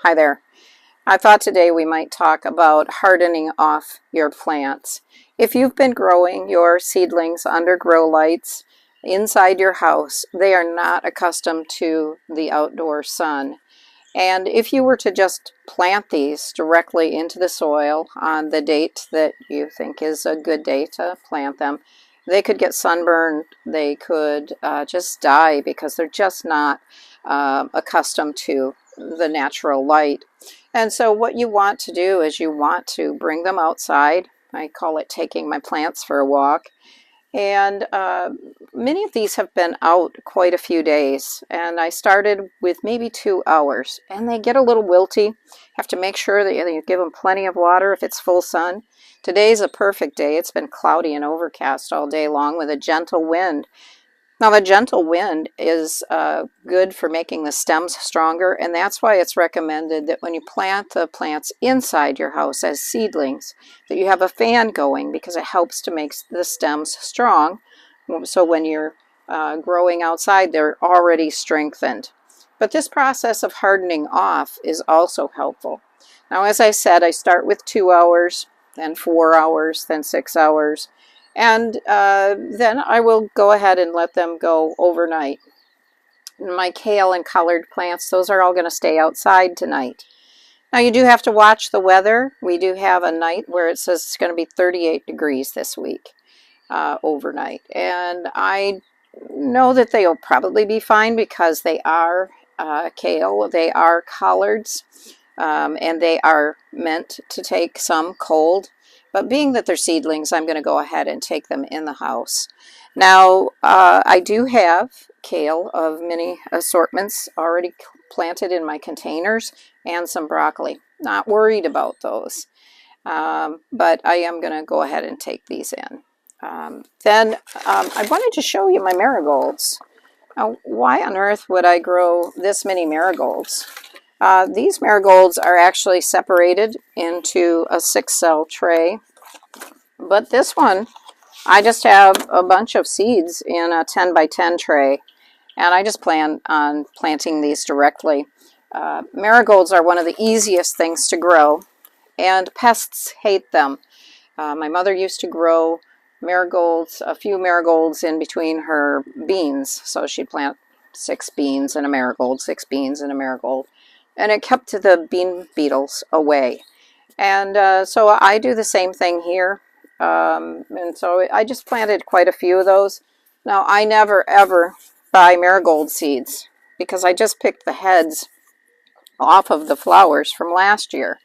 Hi there. I thought today we might talk about hardening off your plants. If you've been growing your seedlings under grow lights inside your house, they are not accustomed to the outdoor sun. And if you were to just plant these directly into the soil on the date that you think is a good day to plant them, they could get sunburned, they could just die because they're just not accustomed to the natural light. And so what you want to do is you want to bring them outside. I call it taking my plants for a walk. And many of these have been out quite a few days, and I started with maybe 2 hours, and they get a little wilty. Have to make sure that you give them plenty of water if it's full sun. Today's a perfect day. It's been cloudy and overcast all day long with a gentle wind. Now the gentle wind is good for making the stems stronger, and that's why it's recommended that when you plant the plants inside your house as seedlings, that you have a fan going, because it helps to make the stems strong. So when you're growing outside, they're already strengthened. But this process of hardening off is also helpful. Now, as I said, I start with 2 hours, then 4 hours, then 6 hours. And then I will go ahead and let them go overnight. My kale and collard plants, those are all going to stay outside tonight. Now you do have to watch the weather. We do have a night where it says it's going to be 38 degrees this week overnight. And I know that they'll probably be fine because they are kale, they are collards, and they are meant to take some cold. But being that they're seedlings, I'm going to go ahead and take them in the house. Now, I do have kale of many assortments already planted in my containers, and some broccoli. Not worried about those. But I am going to go ahead and take these in. Then I wanted to show you my marigolds. Now, why on earth would I grow this many marigolds? These marigolds are actually separated into a 6-cell tray, but this one, I just have a bunch of seeds in a 10 by 10 tray, and I just plan on planting these directly. Marigolds are one of the easiest things to grow, and pests hate them. My mother used to grow marigolds, a few marigolds in between her beans, so she'd plant 6 beans and a marigold, 6 beans and a marigold. And it kept the bean beetles away. And so I do the same thing here. And so I just planted quite a few of those. Now, I never ever buy marigold seeds because I just picked the heads off of the flowers from last year.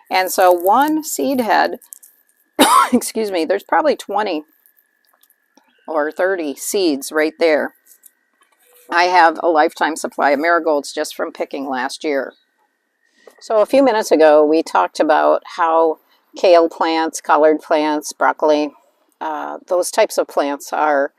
And so one seed head, excuse me, there's probably 20 or 30 seeds right there. I have a lifetime supply of marigolds just from picking last year. So a few minutes ago, we talked about how kale plants, collard plants, broccoli, those types of plants are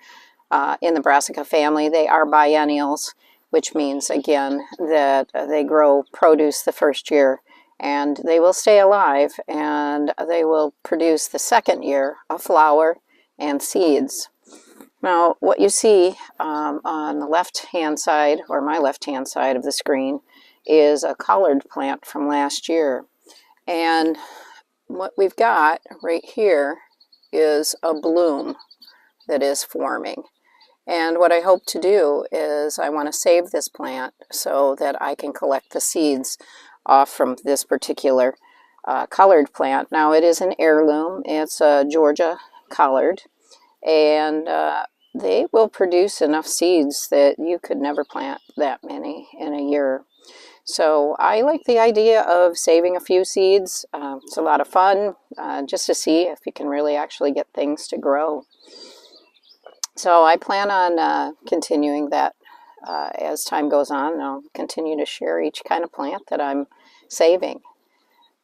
in the brassica family. They are biennials, which means, again, that they grow produce the first year, and they will stay alive, and they will produce the second year a flower and seeds. Now, what you see on the left-hand side, or my left-hand side of the screen, is a collard plant from last year. And what we've got right here is a bloom that is forming. And what I hope to do is I want to save this plant so that I can collect the seeds off from this particular collard plant. Now, it is an heirloom. It's a Georgia collard, and they will produce enough seeds that you could never plant that many in a year. So I like the idea of saving a few seeds. It's a lot of fun just to see if you can really actually get things to grow. So I plan on continuing that as time goes on. I'll continue to share each kind of plant that I'm saving.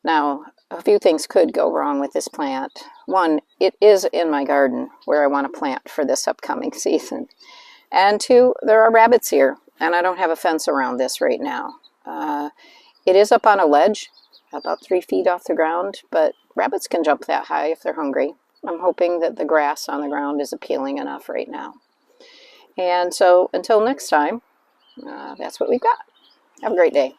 Now, a few things could go wrong with this plant. One, it is in my garden where I want to plant for this upcoming season. And two, there are rabbits here, and I don't have a fence around this right now. It is up on a ledge, about 3 feet off the ground, but rabbits can jump that high if they're hungry. I'm hoping that the grass on the ground is appealing enough right now. And so until next time, that's what we've got. Have a great day.